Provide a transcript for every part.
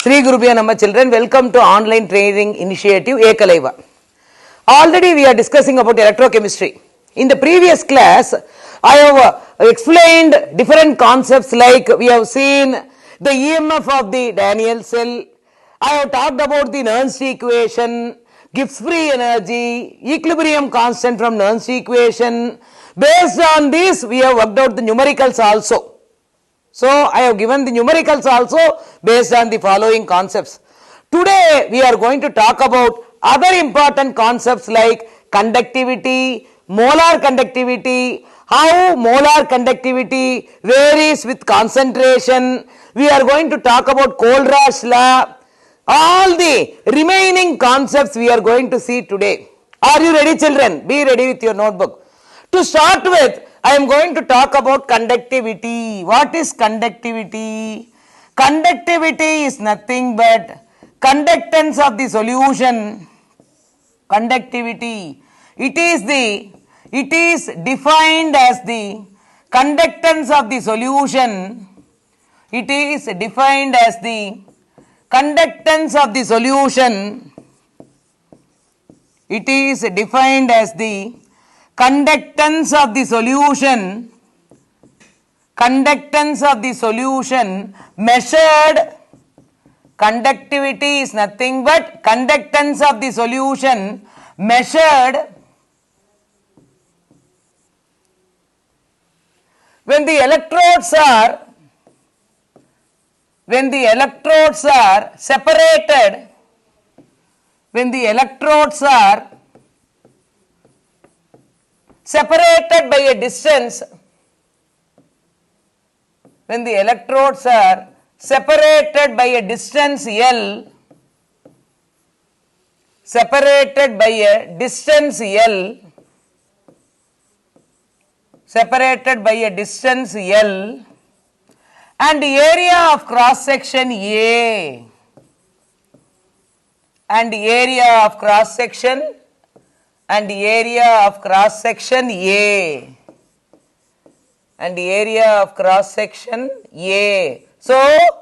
Sri Gurubhyo Namah children, welcome to online training initiative Ekalaiva. Already we are discussing about electrochemistry. In the previous class, I have explained different concepts like we have seen the EMF of the Daniell cell. I have talked about the Nernst equation, Gibbs free energy, equilibrium constant from Nernst equation. Based on this, we have worked out the numericals also. So, I have given the numericals also based on the following concepts. Today, we are going to talk about other important concepts like conductivity, molar conductivity, how molar conductivity varies with concentration. We are going to talk about Kohlraasch law. All the remaining concepts we are going to see today. Are you ready, children? Be ready with your notebook. To start with, I am going to talk about conductivity. What is conductivity? Conductivity is nothing but conductance of the solution. Conductivity. It is defined as the conductance of the solution. It is defined as the conductance of the solution. It is defined as the conductance of the solution, measured. Conductivity is nothing but conductance of the solution measured when the electrodes are separated, separated by a distance, when the electrodes are separated by a distance L, separated by a distance L, and the area of cross section A, and the area of cross section A, and the area of cross section A. So,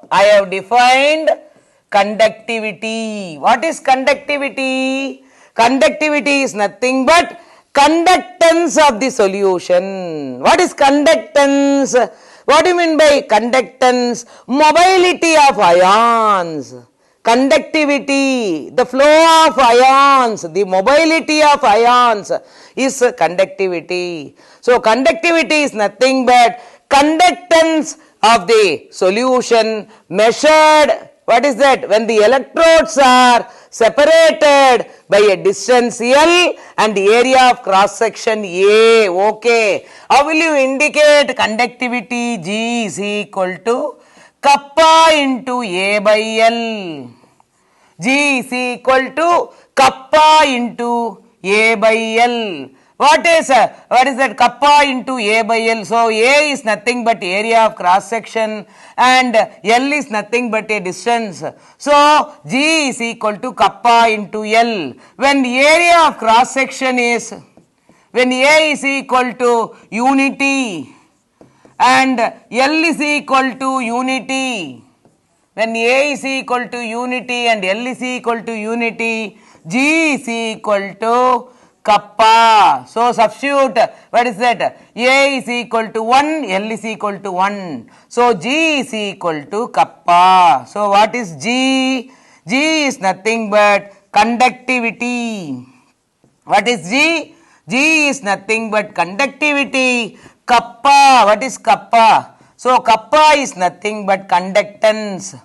I have defined conductivity. What is conductivity? Conductivity is nothing but conductance of the solution. What is conductance? What do you mean by conductance? Mobility of ions. Conductivity, the flow of ions, the mobility of ions is conductivity. So, conductivity is nothing but conductance of the solution measured. What is that? When the electrodes are separated by a distance L and the area of cross section A. Okay. How will you indicate conductivity? G is equal to kappa into A by L. G is equal to kappa into A by L. What is that kappa into A by L? So, A is nothing but area of cross section and L is nothing but a distance. So, G is equal to kappa into L. When area of cross section is, when A is equal to unity and L is equal to unity, when A is equal to unity and L is equal to unity, G is equal to kappa. So, substitute, what is that? A is equal to 1, L is equal to 1. So, G is equal to kappa. So, what is G? G is nothing but conductivity. What is G? G is nothing but conductivity. Kappa, what is kappa? So, kappa is nothing but conductance.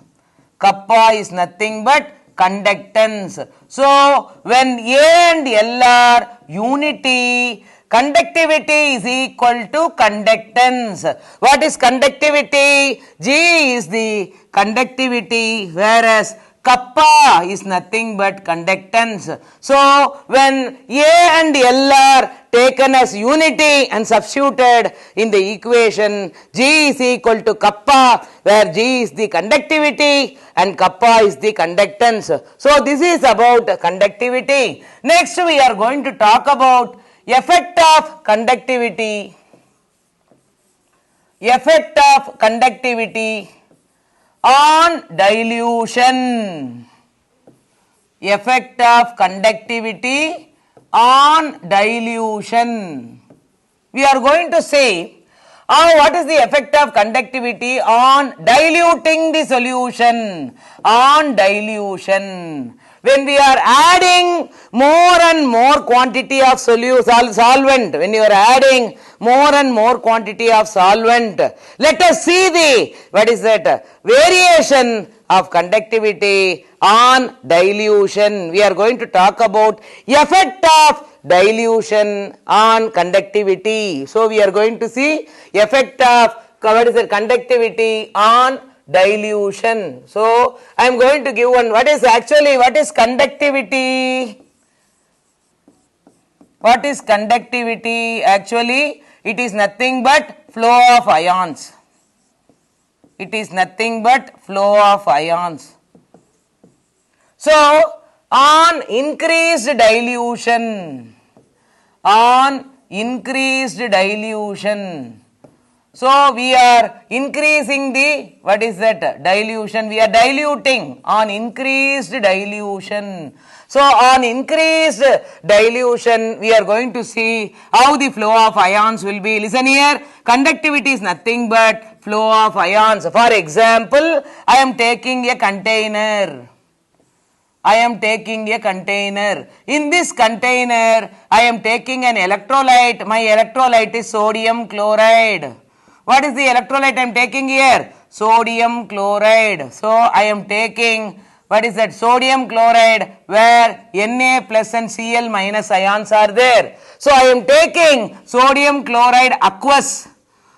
Kappa is nothing but conductance. So, when A and L are unity, conductivity is equal to conductance. What is conductivity? G is the conductivity, whereas kappa is nothing but conductance. So, when A and L are taken as unity and substituted in the equation, G is equal to kappa, where G is the conductivity and kappa is the conductance. So, this is about conductivity. Next, we are going to talk about effect of conductivity. Effect of conductivity. on dilution. Effect of conductivity on dilution. We are going to say what is the effect of conductivity on diluting the solution? On dilution. When we are adding more and more quantity of solvent, when you are adding more and more quantity of solvent, let us see the, what is that, variation of conductivity on dilution. We are going to talk about effect of dilution on conductivity. So we are going to see effect of, what is it, conductivity on dilution. So I am going to give one, what is conductivity? What is conductivity? Actually, it is nothing but flow of ions. It is nothing but flow of ions. So on increased dilution, so we are increasing the, what is that, dilution, we are diluting on increased dilution. So on increased dilution, we are going to see how the flow of ions will be. Listen here, conductivity is nothing but flow of ions. For example, I am taking a container. In this container, I am taking an electrolyte. My electrolyte is sodium chloride. What is the electrolyte I am taking here? Sodium chloride. So I am taking, what is that, sodium chloride, where Na plus and Cl minus ions are there. So I am taking sodium chloride aqueous.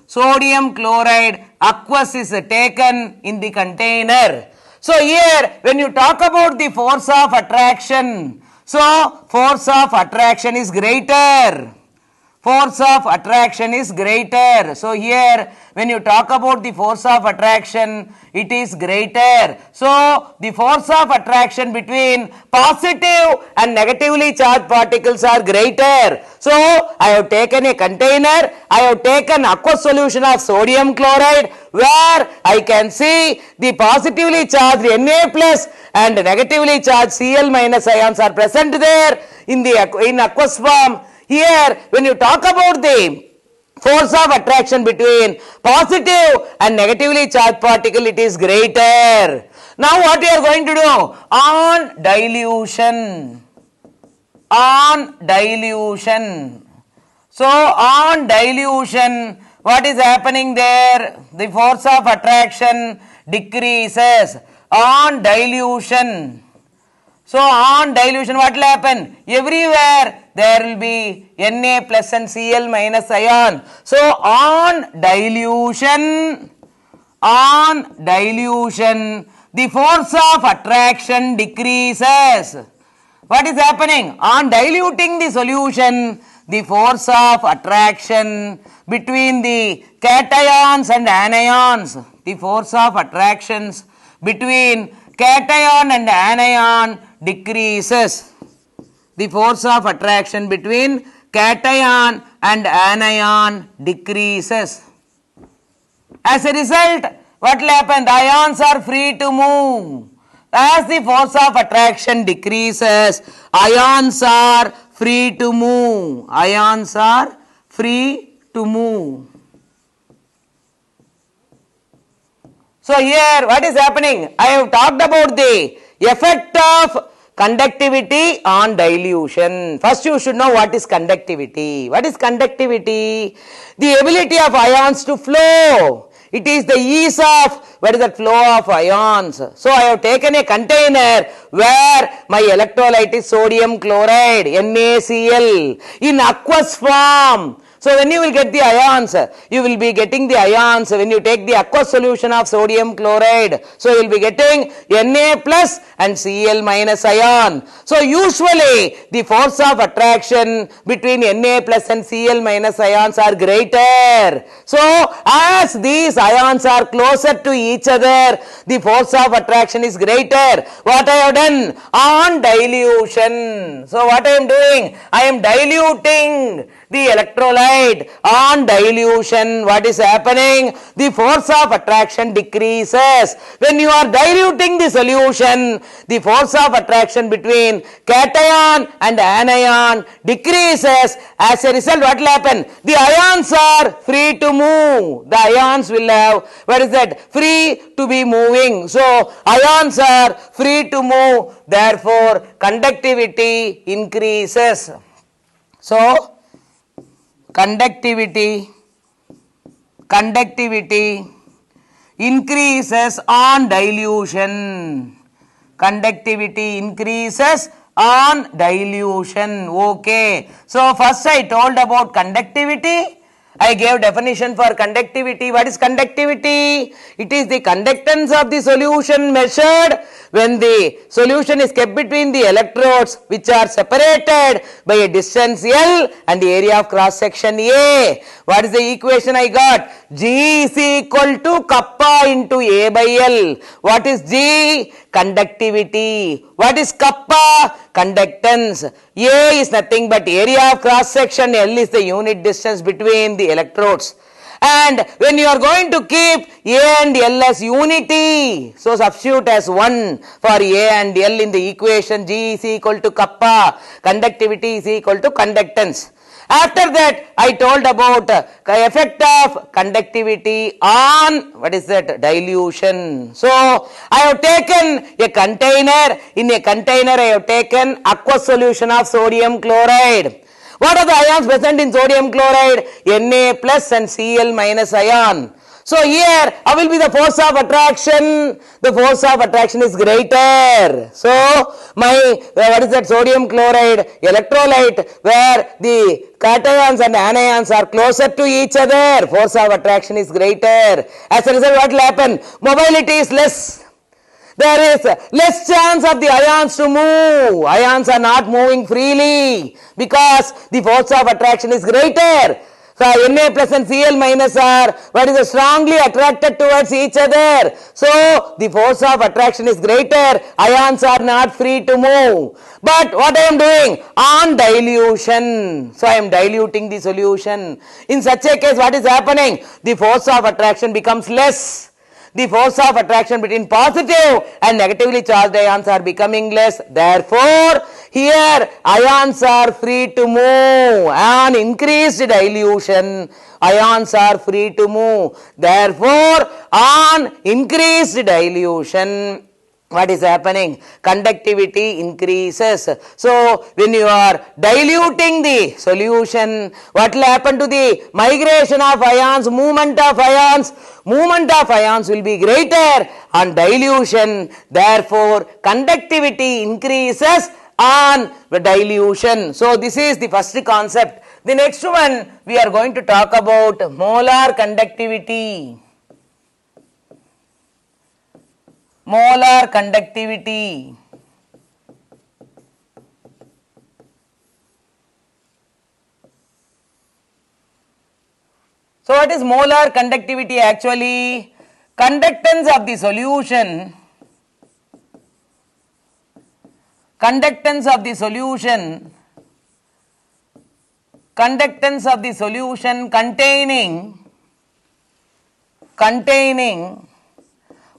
Sodium chloride aqueous is taken in the container. So here, when you talk about the force of attraction, so force of attraction is greater. Force of attraction is greater. So here, when you talk about the force of attraction, it is greater. So the force of attraction between positive and negatively charged particles are greater. So I have taken a container, I have taken aqueous solution of sodium chloride, where I can see the positively charged Na plus and negatively charged Cl minus ions are present there in aqueous form. Here, when you talk about the force of attraction between positive and negatively charged particle, it is greater. Now what we are going to do? On dilution. So on dilution, what is happening there? The force of attraction decreases. On dilution. So on dilution, what will happen? Everywhere there will be Na plus and Cl minus ion. So on dilution, the force of attraction decreases. What is happening? On diluting the solution, the force of attraction between the cations and anions, the force of attractions between cation and anion decreases. The force of attraction between cation and anion decreases. As a result, what will happen? The ions are free to move. As the force of attraction decreases, ions are free to move. Ions are free to move. So here, what is happening? I have talked about the effect of conductivity on dilution. First you should know what is conductivity. What is conductivity? The ability of ions to flow. It is the ease of, what is that, flow of ions. So I have taken a container where my electrolyte is sodium chloride, NaCl, in aqueous form. So when you will get the ions, you will be getting the ions when you take the aqueous solution of sodium chloride. So you will be getting Na plus and Cl minus ion. So usually the force of attraction between Na plus and Cl minus ions are greater. So as these ions are closer to each other, the force of attraction is greater. What I have done? On dilution. So what I am doing? I am diluting the electrolyte on dilution, what is happening? The force of attraction decreases. When you are diluting the solution, the force of attraction between cation and anion decreases. As a result, what will happen? The ions are free to move. The ions will have, what is that? Free to be moving. So, ions are free to move. Therefore, conductivity increases. So, conductivity increases on dilution. Conductivity increases on dilution. Okay. So, first I told about conductivity. I gave definition for conductivity. What is conductivity? It is the conductance of the solution measured when the solution is kept between the electrodes which are separated by a distance L and the area of cross section A. What is the equation I got? G is equal to kappa into A by L. What is G? Conductivity. What is kappa? Conductance. A is nothing but area of cross section. L is the unit distance between the electrodes. And when you are going to keep A and L as unity, so substitute as 1 for A and L in the equation. G is equal to kappa. Conductivity is equal to conductance. After that, I told about effect of conductivity on, what is that? Dilution. So, I have taken a container. In a container, I have taken aqueous solution of sodium chloride. What are the ions present in sodium chloride? Na plus and Cl minus ion. So here, how will be the force of attraction? The force of attraction is greater. So, what is that? Sodium chloride electrolyte where the cations and anions are closer to each other. Force of attraction is greater. As a result, what will happen? Mobility is less. There is less chance of the ions to move. Ions are not moving freely because the force of attraction is greater. So, Na plus and Cl minus are, what is strongly attracted towards each other. So, the force of attraction is greater. Ions are not free to move. But what I am doing? On dilution. So, I am diluting the solution. In such a case, what is happening? The force of attraction becomes less. The force of attraction between positive and negatively charged ions are becoming less. Therefore, here ions are free to move. On increased dilution, ions are free to move. Therefore, on increased dilution, what is happening? Conductivity increases. So, when you are diluting the solution, what will happen to the migration of ions, movement of ions? Movement of ions will be greater on dilution. Therefore, conductivity increases on the dilution. So, this is the first concept. The next one, we are going to talk about molar conductivity. Molar conductivity. So, what is molar conductivity actually? Conductance of the solution, conductance of the solution containing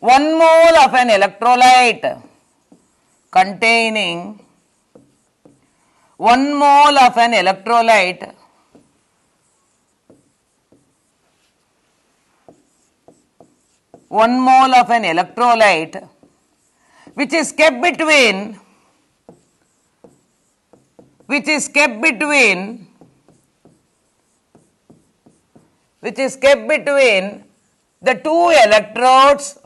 1 mole of an electrolyte, containing 1 mole of an electrolyte which is kept between the two electrodes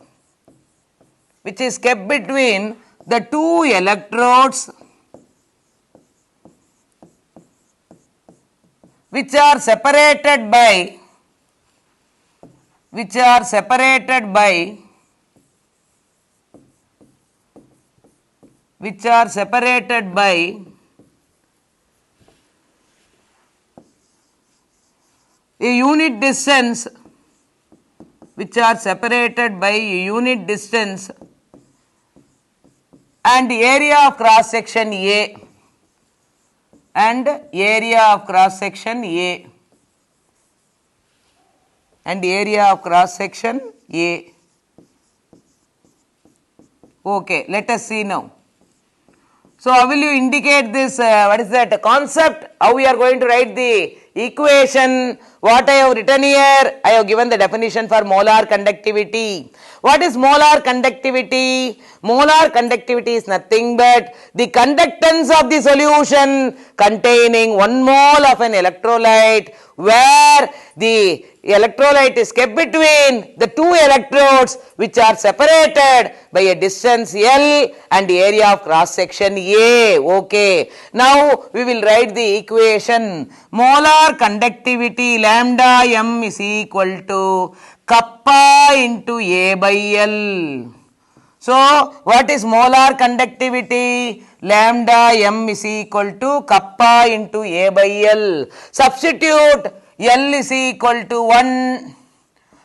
which are separated by a unit distance, and area of cross section A, and area of cross section A, and area of cross section A. Okay, let us see now. So, how will you indicate this, what is that concept, how we are going to write the equation? What I have written here, I have given the definition for molar conductivity. What is molar conductivity? Molar conductivity is nothing but the conductance of the solution containing 1 mole of an electrolyte, where the electrolyte is kept between the 2 electrodes which are separated by a distance L and the area of cross section A. Okay. Now we will write the equation. Molar conductivity lambda m is equal to kappa into A by L. So what is molar conductivity? Lambda m is equal to kappa into A by L. Substitute L is equal to 1.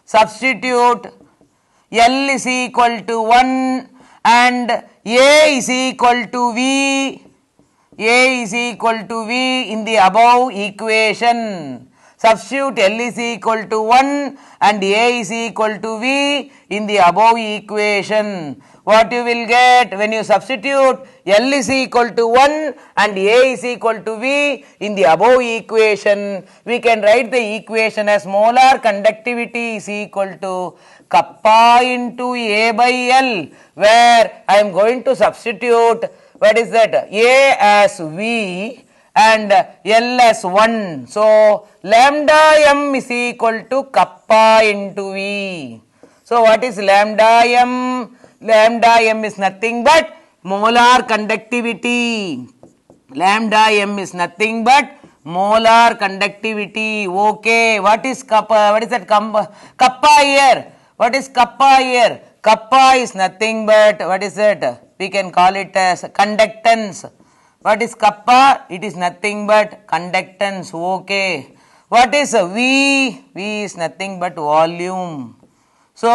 Substitute L is equal to 1 and A is equal to V. A is equal to V in the above equation. Substitute L is equal to 1 and A is equal to V in the above equation. What you will get when you substitute L is equal to 1 and A is equal to V in the above equation, we can write the equation as molar conductivity is equal to kappa into A by L, where I am going to substitute, what is that, A as V and L as 1. So lambda m is equal to kappa into V. So what is lambda m? Lambda m is nothing but molar conductivity. Lambda m is nothing but molar conductivity. Okay. What is kappa? What is that kappa here? What is kappa here? Kappa is nothing but, what is it? We can call it as conductance. What is kappa? It is nothing but conductance. Okay. What is V? V is nothing but volume. So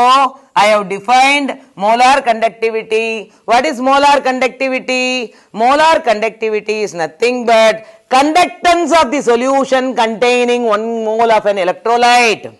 I have defined molar conductivity. What is molar conductivity? Molar conductivity is nothing but conductance of the solution containing 1 mole of an electrolyte.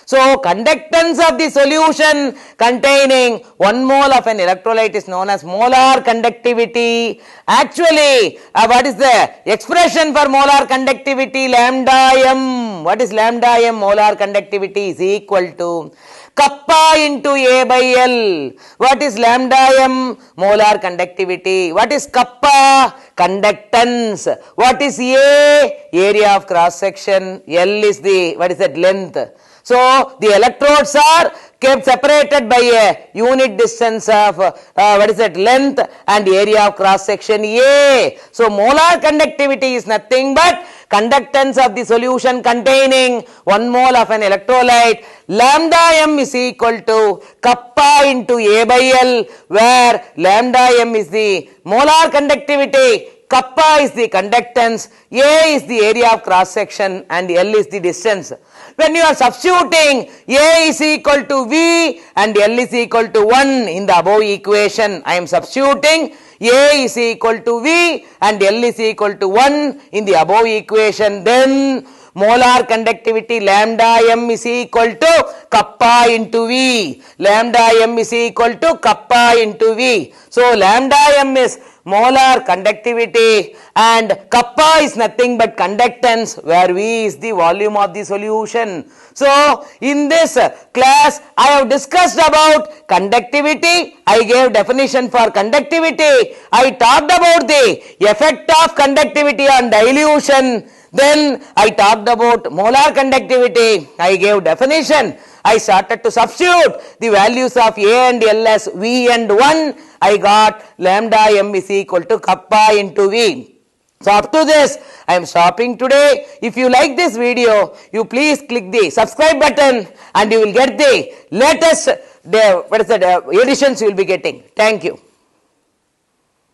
So conductance of the solution containing 1 mole of an electrolyte is known as molar conductivity. Actually, what is the expression for molar conductivity? Lambda m. What is lambda m? Molar conductivity is equal to kappa into A by L. What is lambda m? Molar conductivity. What is kappa? Conductance. What is A? Area of cross section. L is the, what is that, length. So the electrodes are kept separated by a unit distance of what is that, length and area of cross section A. So molar conductivity is nothing but conductance of the solution containing 1 mole of an electrolyte. Lambda m is equal to kappa into A by L, where lambda m is the molar conductivity, kappa is the conductance, A is the area of cross section and L is the distance. When you are substituting A is equal to V and L is equal to 1 in the above equation, I am substituting A is equal to V and L is equal to 1 in the above equation, then molar conductivity lambda m is equal to kappa into V. Lambda m is equal to kappa into V. So lambda m is molar conductivity and kappa is nothing but conductance, where V is the volume of the solution. So in this class I have discussed about conductivity. I gave definition for conductivity. I talked about the effect of conductivity on dilution. Then I talked about molar conductivity. I gave definition. I started to substitute the values of A and L as V and 1. I got lambda m is equal to kappa into V. So up to this, I am stopping today. If you like this video, you please click the subscribe button and you will get the latest editions you will be getting. Thank you.